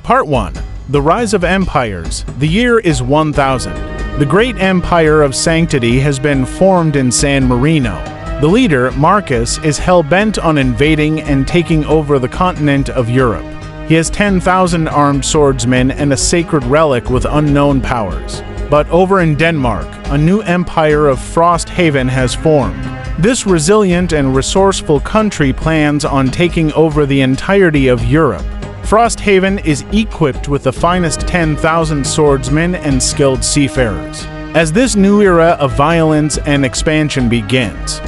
Part 1. The Rise of Empires. The year is 1000. The great empire of sanctity has been formed in San Marino. The leader, Marcus, is hell-bent on invading and taking over the continent of Europe. He has 10,000 armed swordsmen and a sacred relic with unknown powers. But over in Denmark, a new empire of Frosthaven has formed. This resilient and resourceful country plans on taking over the entirety of Europe. Frosthaven is equipped with the finest 10,000 swordsmen and skilled seafarers. As this new era of violence and expansion begins,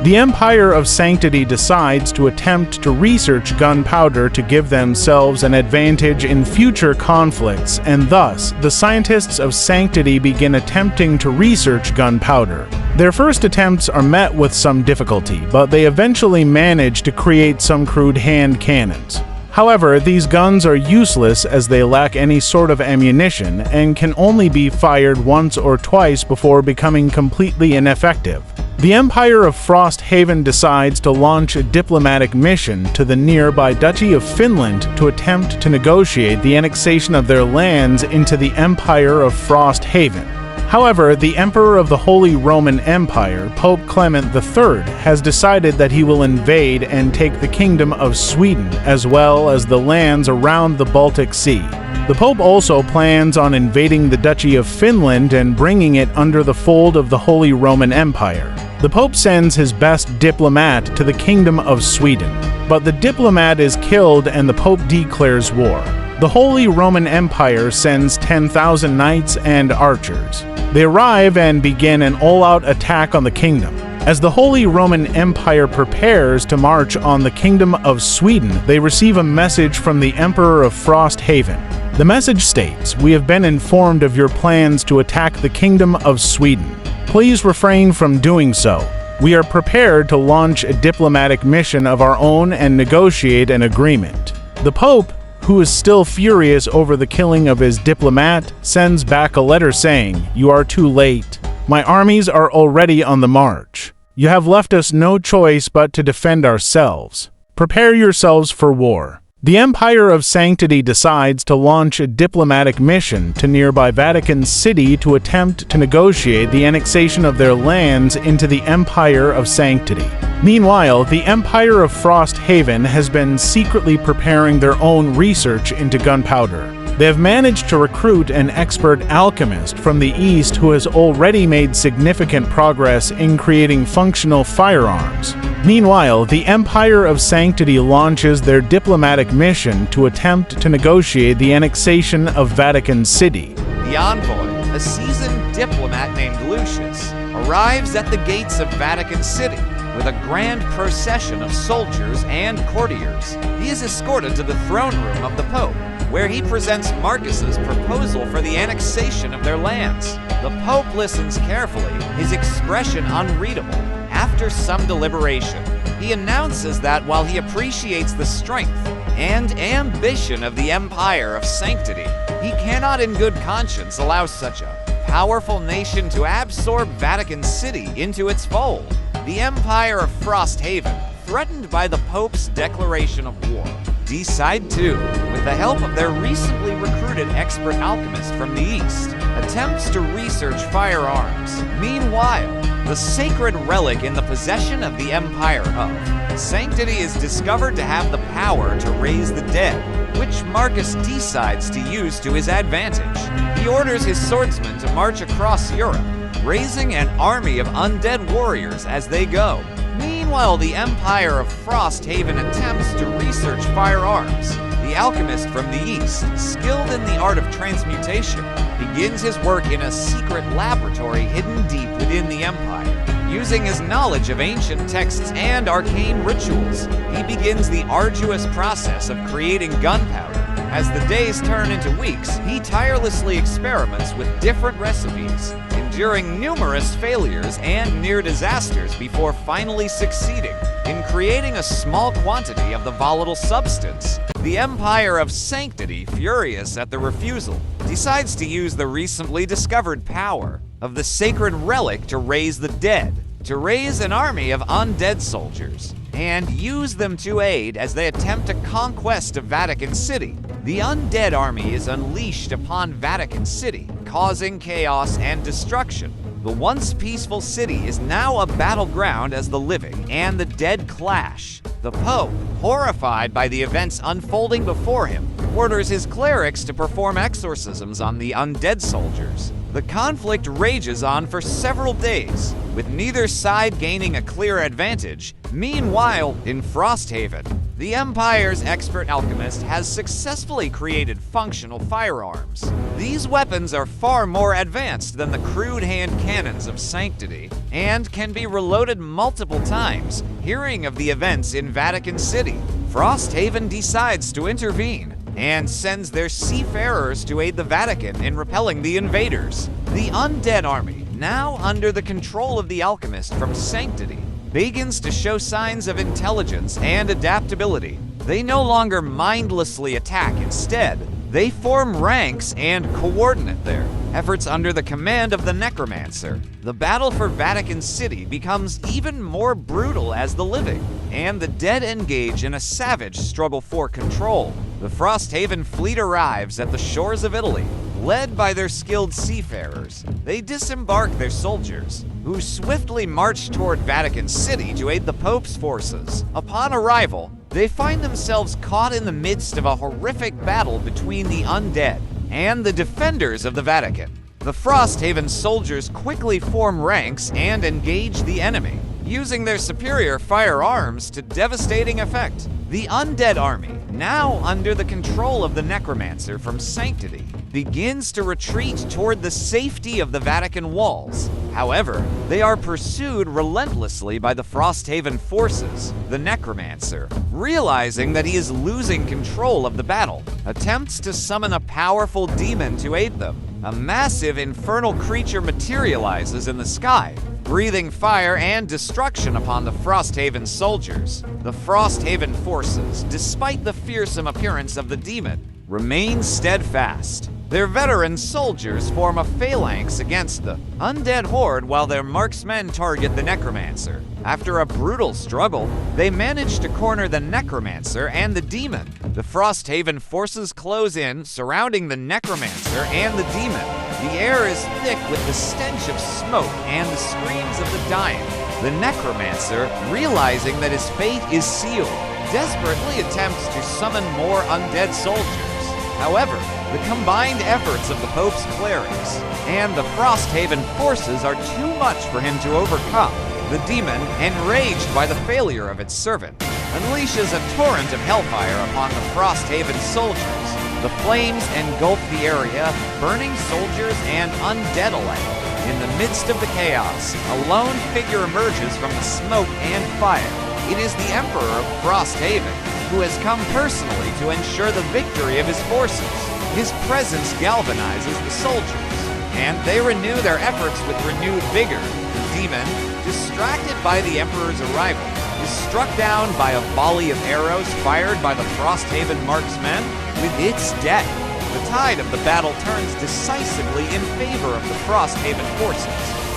the Empire of Sanctity decides to attempt to research gunpowder to give themselves an advantage in future conflicts, and thus, the scientists of Sanctity begin attempting to research gunpowder. Their first attempts are met with some difficulty, but they eventually manage to create some crude hand cannons. However, these guns are useless as they lack any sort of ammunition and can only be fired once or twice before becoming completely ineffective. The Empire of Frosthaven decides to launch a diplomatic mission to the nearby Duchy of Finland to attempt to negotiate the annexation of their lands into the Empire of Frosthaven. However, the Emperor of the Holy Roman Empire, Pope Clement III, has decided that he will invade and take the Kingdom of Sweden, as well as the lands around the Baltic Sea. The Pope also plans on invading the Duchy of Finland and bringing it under the fold of the Holy Roman Empire. The Pope sends his best diplomat to the Kingdom of Sweden, but the diplomat is killed and the Pope declares war. The Holy Roman Empire sends 10,000 knights and archers. They arrive and begin an all-out attack on the kingdom. As the Holy Roman Empire prepares to march on the Kingdom of Sweden, they receive a message from the Emperor of Frosthaven. The message states, "We have been informed of your plans to attack the Kingdom of Sweden. Please refrain from doing so. We are prepared to launch a diplomatic mission of our own and negotiate an agreement." The Pope, who is still furious over the killing of his diplomat, sends back a letter saying, "You are too late. My armies are already on the march. You have left us no choice but to defend ourselves. Prepare yourselves for war." The Empire of Sanctity decides to launch a diplomatic mission to nearby Vatican City to attempt to negotiate the annexation of their lands into the Empire of Sanctity. Meanwhile, the Empire of Frosthaven has been secretly preparing their own research into gunpowder. They have managed to recruit an expert alchemist from the East who has already made significant progress in creating functional firearms. Meanwhile, the Empire of Sanctity launches their diplomatic mission to attempt to negotiate the annexation of Vatican City. The envoy, a seasoned diplomat named Lucius, arrives at the gates of Vatican City with a grand procession of soldiers and courtiers. He is escorted to the throne room of the Pope, where he presents Marcus's proposal for the annexation of their lands. The Pope listens carefully, his expression unreadable. After some deliberation, he announces that while he appreciates the strength and ambition of the Empire of Sanctity, he cannot in good conscience allow such a powerful nation to absorb Vatican City into its fold. The Empire of Frosthaven, threatened by the Pope's declaration of war, decide to, with the help of their recently recruited expert alchemist from the East, attempts to research firearms. Meanwhile, the sacred relic in the possession of the Empire of Sanctity is discovered to have the power to raise the dead, which Marcus decides to use to his advantage. He orders his swordsmen to march across Europe, raising an army of undead warriors as they go. Meanwhile, the Empire of Frosthaven attempts to research firearms. The alchemist from the East, skilled in the art of transmutation, begins his work in a secret laboratory hidden deep within the Empire. Using his knowledge of ancient texts and arcane rituals, he begins the arduous process of creating gunpowder. As the days turn into weeks, he tirelessly experiments with different recipes, enduring numerous failures and near disasters before finally succeeding in creating a small quantity of the volatile substance. The Empire of Sanctity, furious at the refusal, decides to use the recently discovered power of the sacred relic to raise the dead, to raise an army of undead soldiers, and use them to aid as they attempt a conquest of Vatican City. the undead army is unleashed upon Vatican City, causing chaos and destruction. The once peaceful city is now a battleground as the living and the dead clash. The Pope, horrified by the events unfolding before him, orders his clerics to perform exorcisms on the undead soldiers. The conflict rages on for several days, with neither side gaining a clear advantage. Meanwhile, in Frosthaven, the Empire's expert alchemist has successfully created functional firearms. These weapons are far more advanced than the crude hand cannons of Sanctity, and can be reloaded multiple times. Hearing of the events in Vatican City, Frosthaven decides to intervene and sends their seafarers to aid the Vatican in repelling the invaders. The undead army, now under the control of the alchemist from Sanctity, begins to show signs of intelligence and adaptability. They no longer mindlessly attack. Instead, they form ranks and coordinate their efforts under the command of the Necromancer. The battle for Vatican City becomes even more brutal as the living and the dead engage in a savage struggle for control. The Frosthaven fleet arrives at the shores of Italy. Led by their skilled seafarers, they disembark their soldiers, who swiftly march toward Vatican City to aid the Pope's forces. Upon arrival, they find themselves caught in the midst of a horrific battle between the undead and the defenders of the Vatican. The Frosthaven soldiers quickly form ranks and engage the enemy, using their superior firearms to devastating effect. The undead army, now under the control of the Necromancer from Sanctity, begins to retreat toward the safety of the Vatican walls. However, they are pursued relentlessly by the Frosthaven forces. The Necromancer, realizing that he is losing control of the battle, attempts to summon a powerful demon to aid them. A massive infernal creature materializes in the sky, breathing fire and destruction upon the Frosthaven soldiers. The Frosthaven forces, despite the fearsome appearance of the demon, remain steadfast. Their veteran soldiers form a phalanx against the undead horde while their marksmen target the Necromancer. After a brutal struggle, they manage to corner the Necromancer and the demon. The Frosthaven forces close in, surrounding the Necromancer and the demon. The air is thick with the stench of smoke and the screams of the dying. The Necromancer, realizing that his fate is sealed, desperately attempts to summon more undead soldiers. However, the combined efforts of the Pope's clerics and the Frosthaven forces are too much for him to overcome. The demon, enraged by the failure of its servant, unleashes a torrent of hellfire upon the Frosthaven soldiers. The flames engulf the area, burning soldiers and undead alike. In the midst of the chaos, a lone figure emerges from the smoke and fire. It is the Emperor of Frosthaven, who has come personally to ensure the victory of his forces. His presence galvanizes the soldiers, and they renew their efforts with renewed vigor. The demon, distracted by the Emperor's arrival, is struck down by a volley of arrows fired by the Frosthaven marksmen. With its death, the tide of the battle turns decisively in favor of the Frosthaven forces.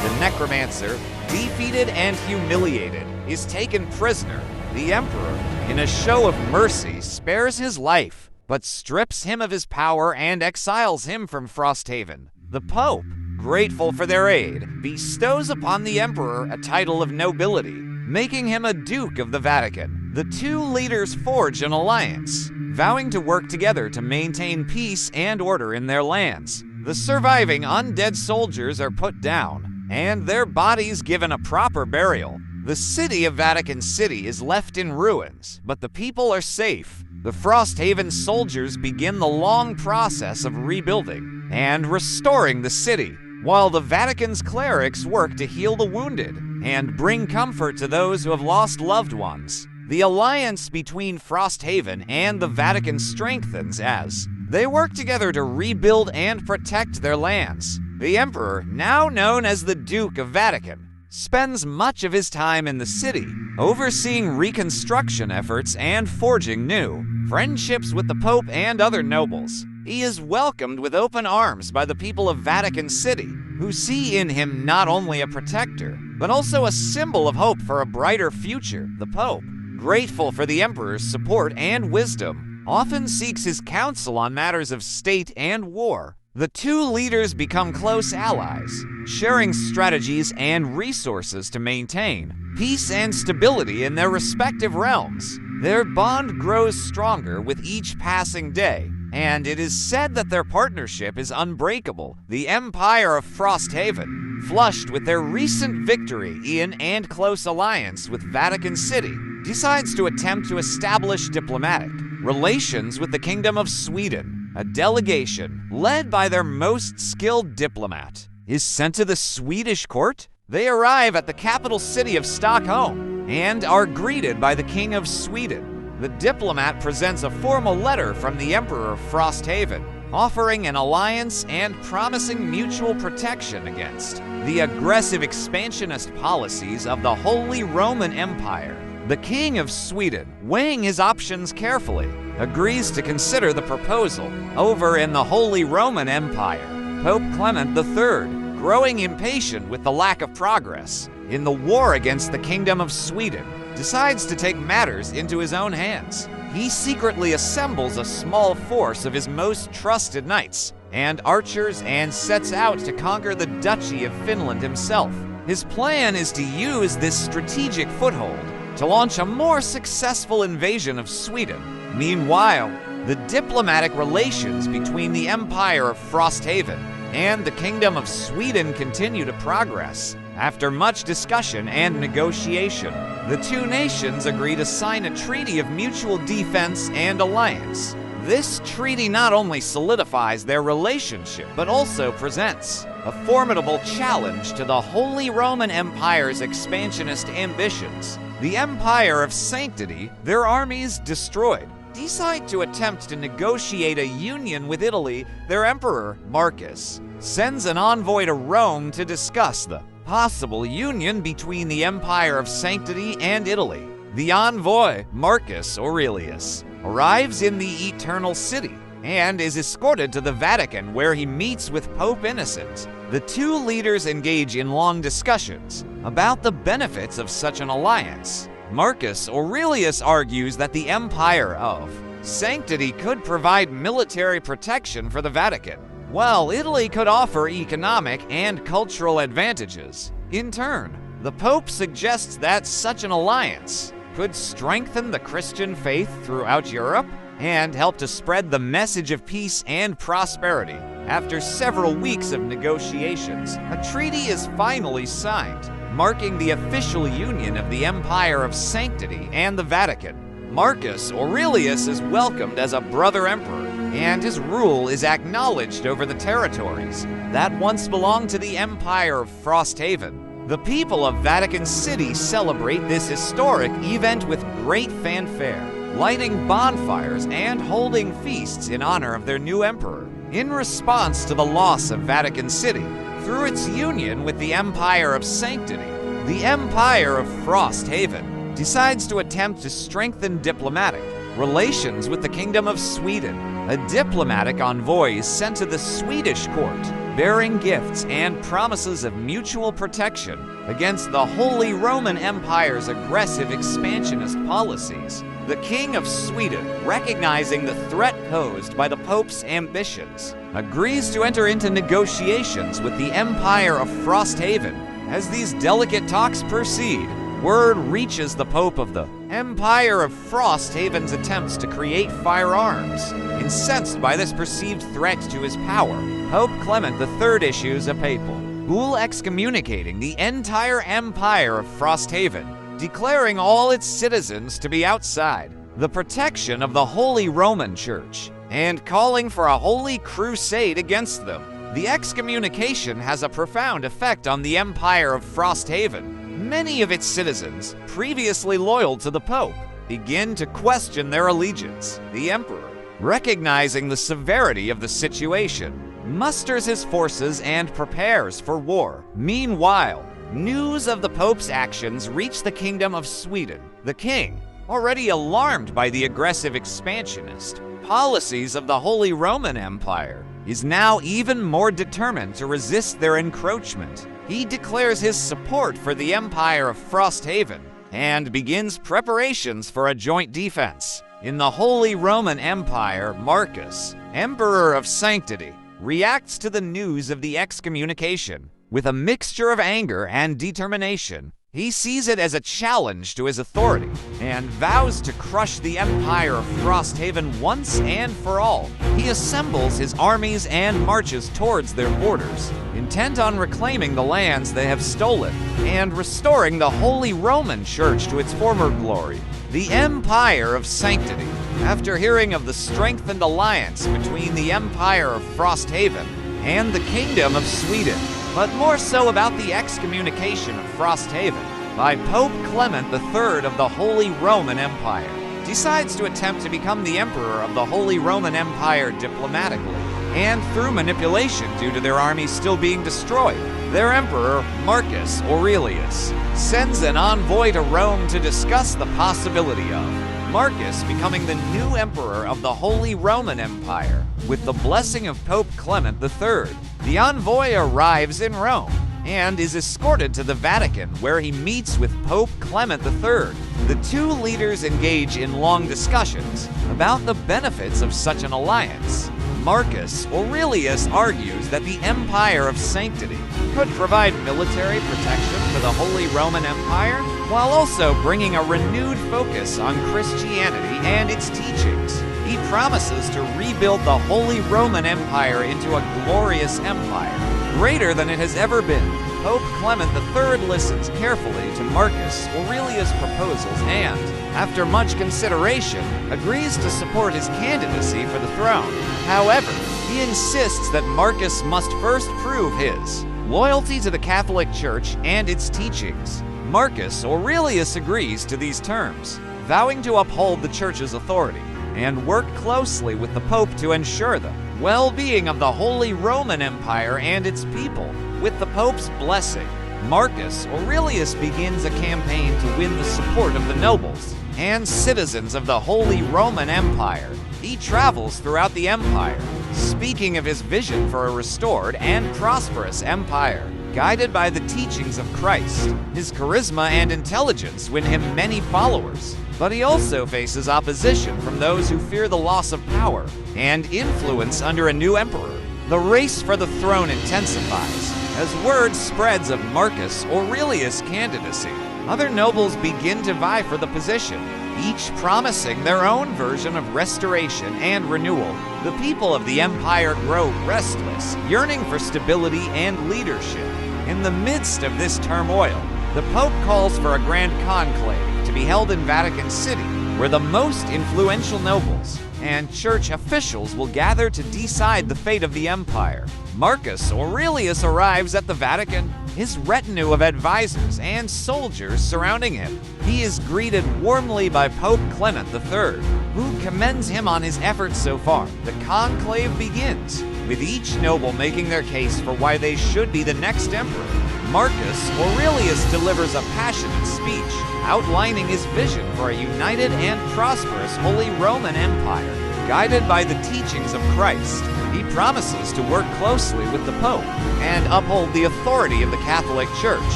The Necromancer, defeated and humiliated, is taken prisoner. The Emperor, in a show of mercy, spares his life, but strips him of his power and exiles him from Frosthaven. The Pope, grateful for their aid, bestows upon the Emperor a title of nobility, making him a Duke of the Vatican. The two leaders forge an alliance, vowing to work together to maintain peace and order in their lands. The surviving undead soldiers are put down, and their bodies given a proper burial. The city of Vatican City is left in ruins, but the people are safe. The Frosthaven soldiers begin the long process of rebuilding and restoring the city, while the Vatican's clerics work to heal the wounded and bring comfort to those who have lost loved ones. The alliance between Frosthaven and the Vatican strengthens as they work together to rebuild and protect their lands. The Emperor, now known as the Duke of Vatican, spends much of his time in the city, overseeing reconstruction efforts and forging new friendships with the Pope and other nobles. He is welcomed with open arms by the people of Vatican City, who see in him not only a protector, but also a symbol of hope for a brighter future. The Pope, grateful for the Emperor's support and wisdom, often seeks his counsel on matters of state and war. The two leaders become close allies, sharing strategies and resources to maintain peace and stability in their respective realms. Their bond grows stronger with each passing day, and it is said that their partnership is unbreakable. The Empire of Frosthaven, flushed with their recent victory in and close alliance with Vatican City, decides to attempt to establish diplomatic relations with the Kingdom of Sweden. A delegation, led by their most skilled diplomat, is sent to the Swedish court. They arrive at the capital city of Stockholm and are greeted by the King of Sweden. The diplomat presents a formal letter from the Emperor of Frosthaven, offering an alliance and promising mutual protection against the aggressive expansionist policies of the Holy Roman Empire. The King of Sweden, weighing his options carefully, agrees to consider the proposal. Over in the Holy Roman Empire, Pope Clement III, growing impatient with the lack of progress in the war against the Kingdom of Sweden, decides to take matters into his own hands. He secretly assembles a small force of his most trusted knights and archers and sets out to conquer the Duchy of Finland himself. His plan is to use this strategic foothold to launch a more successful invasion of Sweden. Meanwhile, the diplomatic relations between the Empire of Frosthaven and the Kingdom of Sweden continue to progress. After much discussion and negotiation, the two nations agree to sign a treaty of mutual defense and alliance. This treaty not only solidifies their relationship, but also presents a formidable challenge to the Holy Roman Empire's expansionist ambitions. The Empire of Sanctity, their armies destroyed, decide to attempt to negotiate a union with Italy. Their emperor, Marcus, sends an envoy to Rome to discuss the possible union between the Empire of Sanctity and Italy. The envoy, Marcus Aurelius, arrives in the Eternal City and is escorted to the Vatican, where he meets with Pope Innocent. The two leaders engage in long discussions about the benefits of such an alliance. Marcus Aurelius argues that the Empire of Sanctity could provide military protection for the Vatican, while Italy could offer economic and cultural advantages. In turn, the Pope suggests that such an alliance could strengthen the Christian faith throughout Europe and help to spread the message of peace and prosperity. After several weeks of negotiations, a treaty is finally signed, marking the official union of the Empire of Sanctity and the Vatican. Marcus Aurelius is welcomed as a brother emperor, and his rule is acknowledged over the territories that once belonged to the Empire of Frosthaven. The people of Vatican City celebrate this historic event with great fanfare, lighting bonfires and holding feasts in honor of their new emperor. In response to the loss of Vatican City, through its union with the Empire of Sanctity, the Empire of Frosthaven decides to attempt to strengthen diplomatic relations with the Kingdom of Sweden. A diplomatic envoy is sent to the Swedish court, bearing gifts and promises of mutual protection against the Holy Roman Empire's aggressive expansionist policies. The King of Sweden, recognizing the threat posed by the Pope's ambitions, agrees to enter into negotiations with the Empire of Frosthaven. As these delicate talks proceed, word reaches the Pope of the Empire of Frosthaven's attempts to create firearms. Incensed by this perceived threat to his power, Pope Clement III issues a papal bull excommunicating the entire Empire of Frosthaven, declaring all its citizens to be outside the protection of the Holy Roman Church, and calling for a holy crusade against them. The excommunication has a profound effect on the Empire of Frosthaven. Many of its citizens, previously loyal to the Pope, begin to question their allegiance. The Emperor, recognizing the severity of the situation, musters his forces and prepares for war. Meanwhile, news of the Pope's actions reach the Kingdom of Sweden. The king, already alarmed by the aggressive expansionist policies of the Holy Roman Empire, is now even more determined to resist their encroachment. He declares his support for the Empire of Frosthaven and begins preparations for a joint defense. In the Holy Roman Empire, Marcus, Emperor of Sanctity, reacts to the news of the excommunication with a mixture of anger and determination. He sees it as a challenge to his authority and vows to crush the Empire of Frosthaven once and for all. He assembles his armies and marches towards their borders, intent on reclaiming the lands they have stolen and restoring the Holy Roman Church to its former glory. The Empire of Sanctity, after hearing of the strengthened alliance between the Empire of Frosthaven and the Kingdom of Sweden, but more so about the excommunication of Frosthaven by Pope Clement III of the Holy Roman Empire, decides to attempt to become the Emperor of the Holy Roman Empire diplomatically and through manipulation due to their armies still being destroyed. Their emperor, Marcus Aurelius, sends an envoy to Rome to discuss the possibility of Marcus becoming the new emperor of the Holy Roman Empire with the blessing of Pope Clement III. The envoy arrives in Rome and is escorted to the Vatican, where he meets with Pope Clement III. The two leaders engage in long discussions about the benefits of such an alliance. Marcus Aurelius argues that the Empire of Sanctity could provide military protection for the Holy Roman Empire, while also bringing a renewed focus on Christianity and its teachings. He promises to rebuild the Holy Roman Empire into a glorious empire, greater than it has ever been. Pope Clement III listens carefully to Marcus Aurelius' proposals and, after much consideration, agrees to support his candidacy for the throne. However, he insists that Marcus must first prove his loyalty to the Catholic Church and its teachings. Marcus Aurelius agrees to these terms, vowing to uphold the Church's authority and work closely with the Pope to ensure the well-being of the Holy Roman Empire and its people. With the Pope's blessing, Marcus Aurelius begins a campaign to win the support of the nobles and citizens of the Holy Roman Empire. He travels throughout the empire, speaking of his vision for a restored and prosperous empire, guided by the teachings of Christ. His charisma and intelligence win him many followers, but he also faces opposition from those who fear the loss of power and influence under a new emperor. The race for the throne intensifies as word spreads of Marcus Aurelius' candidacy. Other nobles begin to vie for the position, each promising their own version of restoration and renewal. The people of the empire grow restless, yearning for stability and leadership. In the midst of this turmoil, the Pope calls for a grand conclave to be held in Vatican City, where the most influential nobles and church officials will gather to decide the fate of the empire. Marcus Aurelius arrives at the Vatican, his retinue of advisors and soldiers surrounding him. He is greeted warmly by Pope Clement III, who commends him on his efforts so far. The conclave begins, with each noble making their case for why they should be the next emperor. Marcus Aurelius delivers a passionate speech, outlining his vision for a united and prosperous Holy Roman Empire, guided by the teachings of Christ. He promises to work closely with the Pope and uphold the authority of the Catholic Church,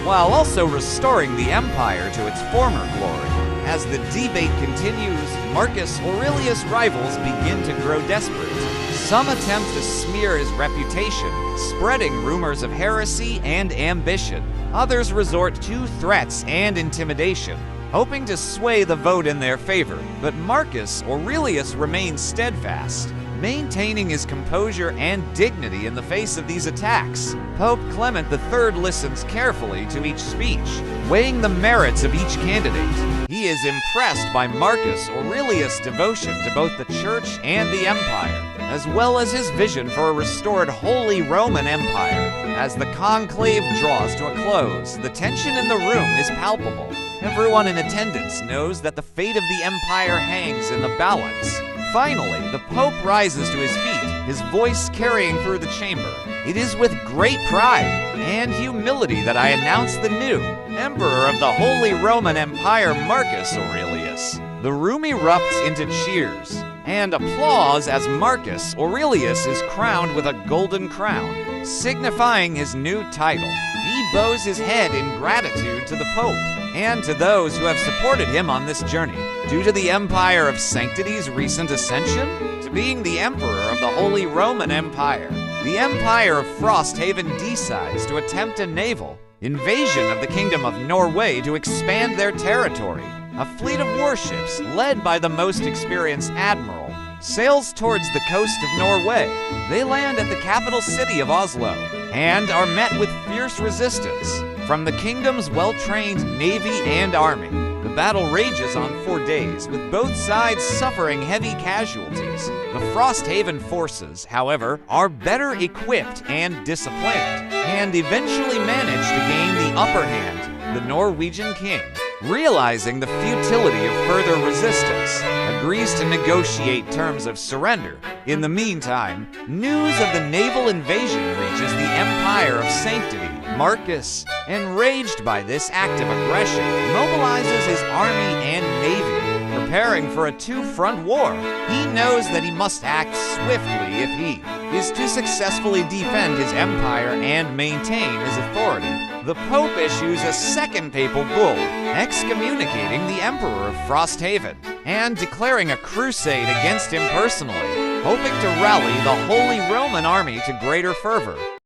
while also restoring the empire to its former glory. As the debate continues, Marcus Aurelius' rivals begin to grow desperate. Some attempt to smear his reputation, spreading rumors of heresy and ambition. Others resort to threats and intimidation, hoping to sway the vote in their favor. But Marcus Aurelius remains steadfast, maintaining his composure and dignity in the face of these attacks. Pope Clement III listens carefully to each speech, weighing the merits of each candidate. He is impressed by Marcus Aurelius' devotion to both the Church and the Empire, as well as his vision for a restored Holy Roman Empire. As the conclave draws to a close, the tension in the room is palpable. Everyone in attendance knows that the fate of the empire hangs in the balance. Finally, the Pope rises to his feet, his voice carrying through the chamber. It is with great pride and humility that I announce the new Emperor of the Holy Roman Empire, Marcus Aurelius. The room erupts into cheers and applause as Marcus Aurelius is crowned with a golden crown, signifying his new title. He bows his head in gratitude to the Pope and to those who have supported him on this journey. due to the Empire of Sanctity's recent ascension to being the Emperor of the Holy Roman Empire. The Empire of Frosthaven decides to attempt a naval invasion of the Kingdom of Norway to expand their territory. A fleet of warships, led by the most experienced admiral, sails towards the coast of Norway. They land at the capital city of Oslo and are met with fierce resistance from the kingdom's well-trained navy and army. The battle rages on 4 days, with both sides suffering heavy casualties. The Frosthaven forces, however, are better equipped and disciplined, and eventually manage to gain the upper hand. The Norwegian king, realizing the futility of further resistance, agrees to negotiate terms of surrender. In the meantime, news of the naval invasion reaches the Empire of Sanctity. Marcus, enraged by this act of aggression, mobilizes his army and navy, preparing for a two-front war. He knows that he must act swiftly if he is to successfully defend his empire and maintain his authority. The Pope issues a second papal bull, excommunicating the Emperor of Frosthaven and declaring a crusade against him personally, hoping to rally the Holy Roman army to greater fervor.